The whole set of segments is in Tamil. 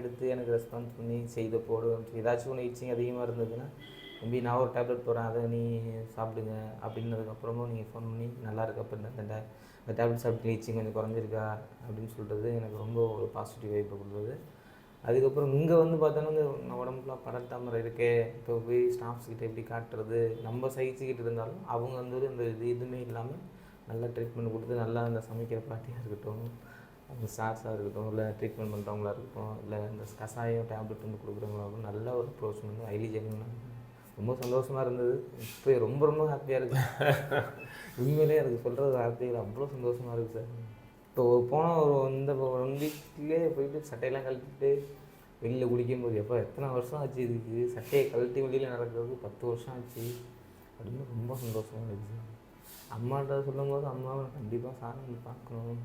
எடுத்து எனக்கு ரெஸ்பான்ஸ் பண்ணி செய்த போடு ஏதாச்சும் ஒன்று இச்சிங் அதிகமாக இருந்ததுன்னா தம்பி நான் ஒரு டேப்லெட் போடுறேன் அதை நீ சாப்பிடுங்க அப்படின்னதுக்கப்புறமும் நீங்கள் ஃபோன் பண்ணி நல்லா இருக்கு அப்போ இந்த டேப்லெட் சாப்பிட்டு இச்சிங் கொஞ்சம் குறைஞ்சிருக்கா அப்படின்னு சொல்கிறது எனக்கு ரொம்ப ஒரு பாசிட்டிவ் வைப்பை கொடுத்தது. அதுக்கப்புறம் இங்கே வந்து பார்த்தோன்னா இந்த உடம்புலாம் படர்தாமரை இருக்கே, இப்போ போய் ஸ்டாஃப்ஸ்கிட்ட எப்படி காட்டுறது, நம்ம சகிச்சுக்கிட்டு இருந்தாலும் அவங்க வந்து இந்த எதுவுமே இல்லாமல் நல்லா ட்ரீட்மெண்ட் கொடுத்து நல்லா அந்த சமைக்கிற பாட்டியாக இருக்கட்டும், அந்த ஸ்டார்ஸாக இருக்கட்டும், இல்லை ட்ரீட்மெண்ட் பண்ணுறவங்களா இருக்கட்டும், இல்லை இந்த கசாயம் டேப்லெட் வந்து கொடுக்குறவங்களாகட்டும், நல்ல ஒரு அப்ரோச் வந்து ஹைலி ஜென்யூனாக ரொம்ப சந்தோஷமாக இருந்தது. இப்போ ரொம்ப ரொம்ப ஹாப்பியாக இருக்குது. உண்மையிலே எனக்கு சொல்கிறது வார்த்தைகள் அவ்வளோ சந்தோஷமாக இருக்குது சார். இப்போ போன இந்த 1 வீக்லேயே போயிட்டு சட்டையெல்லாம் கழட்டிட்டு வெளியில் குடிக்கும்போது எப்போ எத்தனை வருஷம் ஆச்சு இதுக்கு, சட்டையை கழட்டி வெளியில் நடக்கிறது 10 வருஷம் ஆச்சு அப்படின்னு ரொம்ப சந்தோஷமாக இருந்துச்சு. அம்மாட்ட சொல்லும்போது அம்மாவை கண்டிப்பாக சார் வந்து பார்க்கணும்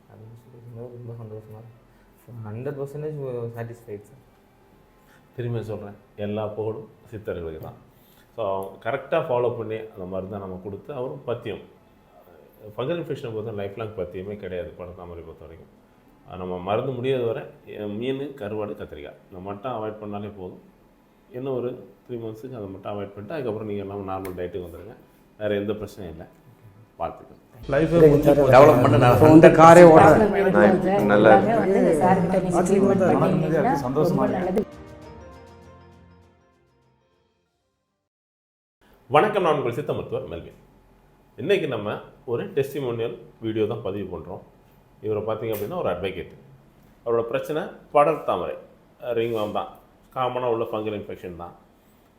அப்படின்னு சொல்லும்போது ரொம்ப சந்தோஷமாக இருக்கும். 100% சாட்டிஸ்ஃபைட் சார். திரும்பி சொல்கிறேன், எல்லா புகழும் சித்தர்களுக்கு தான். ஸோ கரெக்டாக ஃபாலோ பண்ணி அந்த மருந்தை நம்ம கொடுத்து அவரும் பத்தியம் ஃபங்கல் இன்ஃபெக்ஷனை பொறுத்த லைஃப் லாங் பத்தியமே கிடையாது. படத்தாமரை பொறுத்த வரைக்கும் நம்ம மருந்து முடியாத வரை மீன், கருவாடு, கத்திரிக்காய் இதை மட்டும் அவாய்ட் பண்ணாலே போதும். இன்னும் ஒரு 3 months அதை மட்டும் அவாய்ட் பண்ணிட்டு அதுக்கப்புறம் நீங்கள் எல்லாம் நார்மல் டயட்டுக்கு வந்துடுங்க. வேறு எந்த பிரச்சனையும் இல்லை. பார்த்துக்கலாம். லைஃப் டெவலப் பண்ண நான் வந்து காரே ஓடுறேன். நல்லா சந்தோஷமா இருக்கு. வணக்கம், நான் உங்கள் சித்த மருத்துவர் மெல்வின். இன்றைக்கி நம்ம ஒரு டெஸ்டிமோனியல் வீடியோ தான் பதிவு பண்ணுறோம். இவரை பார்த்திங்க அப்படின்னா ஒரு அட்வொகேட். அவரோட பிரச்சனை படர்தாமரை, ரிங்வார்ம் தான், காமனாக உள்ள ஃபங்கல் இன்ஃபெக்ஷன் தான்.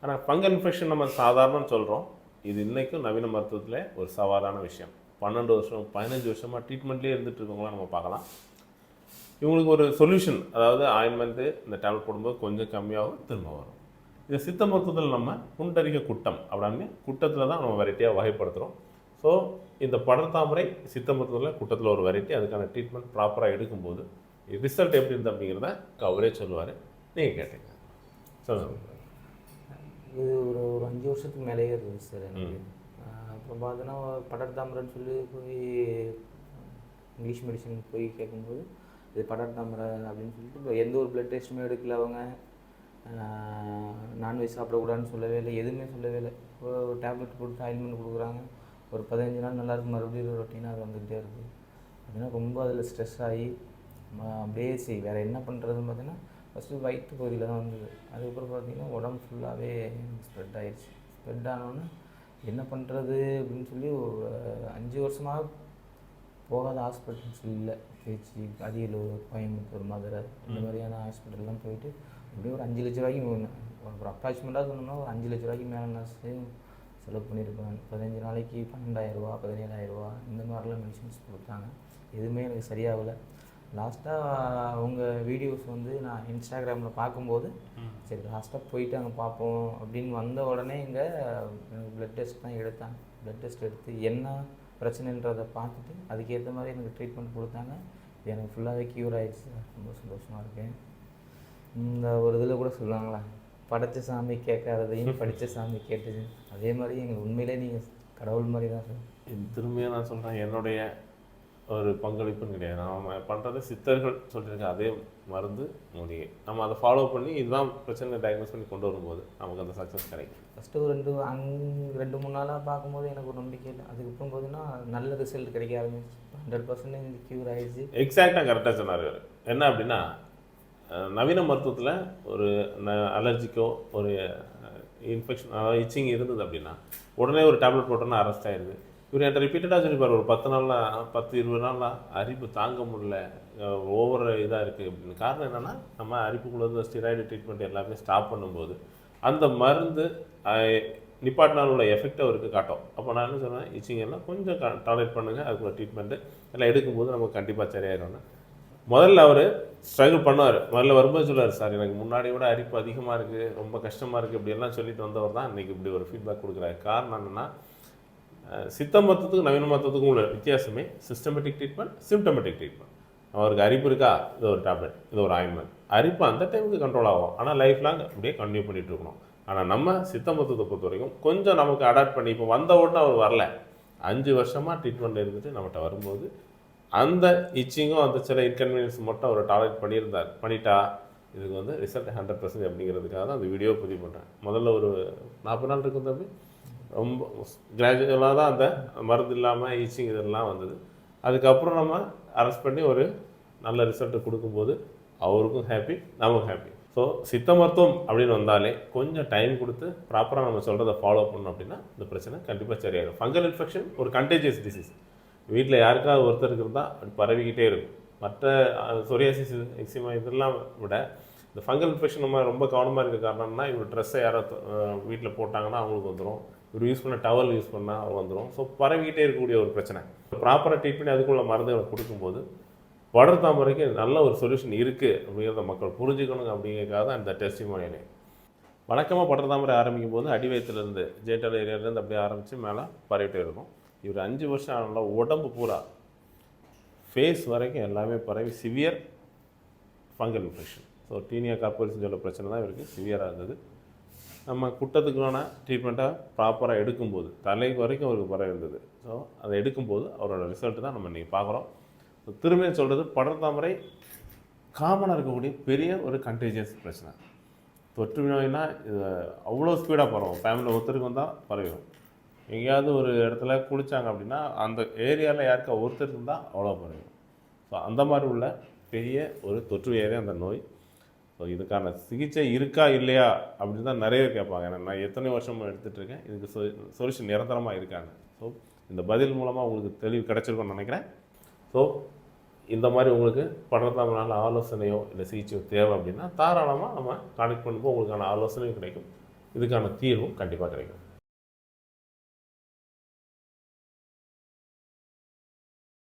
ஆனால் ஃபங்கல் இன்ஃபெக்ஷன் நம்ம சாதாரணன்னு சொல்கிறோம். இது இன்றைக்கும் நவீன மருத்துவத்தில் ஒரு சவாலான விஷயம். 12 வருஷம் 15 வருஷமாக ட்ரீட்மெண்ட்லேயே இருந்துகிட்டு இருக்கவங்களாம் நம்ம பார்க்கலாம். இவங்களுக்கு ஒரு சொல்யூஷன், அதாவது ஆயின்மெண்ட்டு இந்த டேப்லெட் போடும்போது கொஞ்சம் கம்மியாகும், திரும்ப வரும். இது சித்த மருத்துவத்தில் நம்ம புண்டரிக குட்டம் அப்படின்னு குட்டத்தில் தான் நம்ம வெரைட்டியாக வகைப்படுத்துகிறோம். ஸோ இந்த படர்தாமரை சித்த மருத்துவத்தில் குட்டத்தில் ஒரு வெரைட்டி, அதுக்கான ட்ரீட்மெண்ட் ப்ராப்பராக எடுக்கும்போது ரிசல்ட் எப்படி இருந்தது அப்படிங்கிறத அவரே சொல்லுவார். நீங்கள் கேட்டீங்க சொல்லுங்கள். இது ஒரு 5 வருஷத்துக்கு மேலேயே இருக்குது சார் எனக்கு. அப்புறம் பார்த்தோன்னா படர்தாமரைன்னு சொல்லி போய் இங்கிலீஷ் மெடிசன் போய் கேட்கும்போது இது படர்தாமரை அப்படின்னு சொல்லிட்டு இப்போ எந்த ஒரு ப்ளட் டெஸ்ட்டுமே எடுக்கல அவங்க. நான்வெஜ் சாப்பிடக்கூடாதுன்னு சொல்லவே இல்லை, எதுவுமே சொல்லவே இல்லை. ஒரு டேப்லெட் போட்டு ஆயில்மெண்ட் கொடுக்குறாங்க. ஒரு 15 நாள் நல்லாயிருக்கும், மறுபடியும் ரொட்டீனாக அது வந்துகிட்டே இருக்குது. அப்படின்னா ரொம்ப அதில் ஸ்ட்ரெஸ் ஆகி அப்படியே வேறு என்ன பண்ணுறதுன்னு பார்த்தீங்கன்னா ஃபஸ்ட்டு வயிற்று பகுதியில் தான் வந்தது. அதுக்கப்புறம் பார்த்திங்கன்னா உடம்பு ஃபுல்லாகவே ஸ்ப்ரெட் ஆகிடுச்சு. ஸ்ப்ரெட் ஆனோன்னே என்ன பண்ணுறது அப்படின்னு சொல்லி ஒரு 5 வருஷமாக போகாத ஹாஸ்பிட்டல்ஸ் இல்லை. திருச்சி, அரியலூர், கோயம்புத்தூர், மதுரை இந்த மாதிரியான ஹாஸ்பிட்டல்லாம் போயிட்டு எப்படியும் ஒரு 5 லட்ச ரூபாய்க்கு ஒரு அப்ராக்சிமேட்டாக சொன்னோம்னா ஒரு 5 லட்ச ரூபாய்க்கு மேலே நான் செலவு பண்ணியிருப்பேன். 15 நாளைக்கு 12,000 ரூபா, 17,000 ரூபா இந்த மாதிரிலாம் மெடிசன்ஸ் கொடுத்தாங்க. எதுவுமே எனக்கு சரியாகலை. லாஸ்ட்டாக அவங்க வீடியோஸ் வந்து நான் இன்ஸ்டாகிராமில் பார்க்கும்போது சரி லாஸ்ட்டாக போயிட்டு அங்கே பார்ப்போம் அப்படின்னு வந்த உடனே இங்கே எனக்கு ப்ளட் டெஸ்ட் தான் எடுத்தாங்க. ப்ளட் டெஸ்ட் எடுத்து என்ன பிரச்சனைன்றதை பார்த்துட்டு அதுக்கேற்ற மாதிரி எனக்கு ட்ரீட்மெண்ட் கொடுத்தாங்க. எனக்கு ஃபுல்லாகவே க்யூர் ஆகிடுச்சு சார். ரொம்ப சந்தோஷமாக இருக்கேன். இந்த ஒரு இதில் கூட சொல்லுவாங்களா, படைச்ச சாமி கேட்காததையும் படித்த சாமி கேட்டுச்சு. அதே மாதிரி எங்களுக்கு உண்மையிலே நீங்கள் கடவுள் மாதிரி தான் சார். திரும்பியாக நான் சொல்கிறேன், என்னுடைய ஒரு பங்களிப்புன்னு கிடையாது. நம்ம பண்ணுறது சித்தர்கள் சொல்லியிருக்க அதே மருந்து மூலிகை. நம்ம அதை ஃபாலோ பண்ணி இதுதான் பிரச்சனை டயக்னோஸ் பண்ணி கொண்டு வரும்போது நமக்கு அந்த சக்ஸஸ் கிடைக்கும். ஃபஸ்ட்டு ஒரு 2-3 நாளாக பார்க்கும்போது எனக்கு ஒரு நம்பிக்கை இல்லை. அதுக்கப்புறம் பார்த்தீங்கன்னா நல்ல ரிசல்ட் கிடைக்க ஆரம்பிச்சு. 100% க்யூர் ஆகிடுச்சு. எக்ஸாக்டாக கரெக்டாக சொன்னார். என்ன அப்படின்னா, நவீன மருத்துவத்தில் ஒரு அலர்ஜிக்கோ ஒரு இன்ஃபெக்ஷன் அதாவது இச்சிங் இருந்தது அப்படின்னா உடனே ஒரு டேப்லெட் போட்டோன்னா அரெஸ்ட் ஆகிடுது. இவர் என்கிட்ட ரிப்பீட்டடாக சொல்லிப்பார், ஒரு 10 நாளில் 10-20 நாளில் அரிப்பு தாங்க முடியல, ஓவர் இதாக இருக்குது அப்படின்னு. காரணம் என்னென்னா, நம்ம அரிப்புக்குள்ள வந்து ஸ்டிராய்டு ட்ரீட்மெண்ட் எல்லாமே ஸ்டாப் பண்ணும்போது அந்த மருந்து நிப்பாட்டினால் உள்ள எஃபெக்ட் அவருக்கு காட்டும். அப்போ நான் என்ன சொன்னேன், இச்சிங் எல்லாம் கொஞ்சம் டாலரேட் பண்ணுங்கள், அதுக்குள்ள ட்ரீட்மெண்ட்டு எல்லாம் எடுக்கும்போது நமக்கு கண்டிப்பாக சரியாயிடும்னு. முதல்ல அவர் ஸ்ட்ரகிள் பண்ணுவார். முதல்ல வரும்போது சொல்லுவார், சார் எனக்கு முன்னாடி விட அரிப்பு அதிகமாக இருக்குது, ரொம்ப கஷ்டமாக இருக்குது, இப்படியெல்லாம் சொல்லிட்டு வந்தவர் தான் இன்றைக்கி இப்படி ஒரு ஃபீட்பேக் கொடுக்குறாரு. காரணம் என்னென்னா, சித்த மருத்துவத்துக்கும் நவீன மருத்துவத்துக்கும் உள்ள வித்தியாசமே சிஸ்டமேட்டிக் ட்ரீட்மெண்ட், சிம்டமேட்டிக் ட்ரீட்மெண்ட். அவருக்கு அரிப்பு இருக்கா, இது ஒரு டேப்லெட், இது ஒரு ஆயின்மெண்ட். அரிப்பு அந்த டைமுக்கு கண்ட்ரோல் ஆகும், ஆனால் லைஃப் லாங் அப்படியே கண்டினியூ பண்ணிகிட்டு இருக்கணும். ஆனால் நம்ம சித்த மருத்துவத்தை பொறுத்த வரைக்கும் கொஞ்சம் நமக்கு அடாப்ட் பண்ணி, இப்போ வந்த உடனே அவர் வரல, 5 வருஷமாக ட்ரீட்மெண்ட் இருந்துட்டு நம்மகிட்ட வரும்போது அந்த இச்சிங்கும் அந்த சில இன்கன்வீனியன்ஸ் மட்டும் அவர் டாலரேட் பண்ணிட்டா இதுக்கு வந்து ரிசல்ட் 100% அப்படிங்கிறதுக்காக தான் அந்த வீடியோ பதிவு பண்ணுறேன். முதல்ல ஒரு 40 நாள் இருக்கும் தம்பி, ரொம்ப கிராஜுவலாக தான் அந்த மருந்து இல்லாமல் ஈச்சிங் இதெல்லாம் வந்தது. அதுக்கப்புறம் நம்ம அரெஸ்ட் பண்ணி ஒரு நல்ல ரிசல்ட்டு கொடுக்கும்போது அவருக்கும் ஹாப்பி, நமக்கும் ஹாப்பி. ஸோ சித்த மருத்துவம் அப்படின்னு வந்தாலே கொஞ்சம் டைம் கொடுத்து ப்ராப்பராக நம்ம சொல்கிறத ஃபாலோ பண்ணோம் அப்படின்னா இந்த பிரச்சனை கண்டிப்பாக சரியாகும். ஃபங்கல் இன்ஃபெக்ஷன் ஒரு கண்டேஜியஸ் டிசீஸ். வீட்டில் யாருக்காவது ஒருத்தருக்கு இருந்தால் அது பரவிக்கிட்டே இருக்கும். மற்ற சொரியாசிஸ், எக்ஸிமா இதெல்லாம் விட இந்த ஃபங்கல் இன்ஃபெக்ஷன் நம்ம ரொம்ப கவனமாக இருக்க காரணம்னா இவர் ட்ரெஸ்ஸை யாரோ வீட்டில் போட்டாங்கன்னா அவங்களுக்கு வந்துடும், இவர் யூஸ் பண்ண டவல் யூஸ் பண்ணால் அவங்க வந்துடும். ஸோ பரவிக்கிட்டே இருக்கக்கூடிய ஒரு பிரச்சனை. ப்ராப்பராக ட்ரீட் பண்ணி அதுக்குள்ள மருந்துகளை கொடுக்கும்போது படர் தாமரைக்கு நல்ல ஒரு சொல்யூஷன் இருக்குது அப்படிங்கிறத மக்கள் புரிஞ்சுக்கணுங்க. அப்படிங்கிறதுக்காக தான் இந்த டெஸ்டிமோனியலே. வழக்கமாக படர் தாமரை ஆரம்பிக்கும் போது அடிவயத்துலேருந்து ஜேட்டல் ஏரியாவிலேருந்து அப்படியே ஆரம்பித்து மேலே பரவிட்டே இருக்கும். இவர் 5 வருஷம் ஆனால உடம்பு பூரா ஃபேஸ் வரைக்கும் எல்லாமே பரவி severe fungal infection. So tinea கார்போரிஸ்ன்னு சொல்ல பிரச்சனை தான் இவருக்கு சிவியராக இருந்தது. நம்ம குட்டத்துக்கான ட்ரீட்மெண்ட்டாக ப்ராப்பராக எடுக்கும்போது தலைக்கு வரைக்கும் அவருக்கு பரவி இருந்தது. ஸோ அதை எடுக்கும்போது அவரோட ரிசல்ட்டு தான் நம்ம இன்றைக்கி பார்க்குறோம். ஸோ திரும்பியும் சொல்கிறது, படர் தாமரை காமனாக இருக்கக்கூடிய பெரிய ஒரு கண்டேஜியஸ் பிரச்சனை. தொற்று நோய்னா இது அவ்வளோ ஸ்பீடாக பரவும். ஃபேமிலியில் ஒருத்தருக்கு வந்தால் பரவிடும். எங்கேயாவது ஒரு இடத்துல குளித்தாங்க அப்படின்னா அந்த ஏரியாவில் யாருக்கா ஒருத்தருக்கு இருந்தால் அவ்வளோ பரவிடும். ஸோ அந்த மாதிரி உள்ள பெரிய ஒரு தொற்று ஏரியா அந்த நோய். ஸோ இதுக்கான சிகிச்சை இருக்கா இல்லையா அப்படின்னு தான் நிறைய கேட்பாங்க. ஏன்னா நான் எத்தனை வருஷம் எடுத்துகிட்ருக்கேன், இதுக்கு சொல்யூஷன் நிரந்தரமாக இருக்காங்க. ஸோ இந்த பதில் மூலமாக உங்களுக்கு தெளிவு கிடச்சிருக்கும்னு நினைக்கிறேன். ஸோ இந்த மாதிரி உங்களுக்கு படர் தாமரையால் ஆலோசனையோ இல்லை சிகிச்சையோ தேவை அப்படின்னா தாராளமாக நம்ம கான்டெக்ட் பண்ணும்போது உங்களுக்கான ஆலோசனையும் கிடைக்கும், இதுக்கான தீர்வும் கண்டிப்பாக கிடைக்கும்.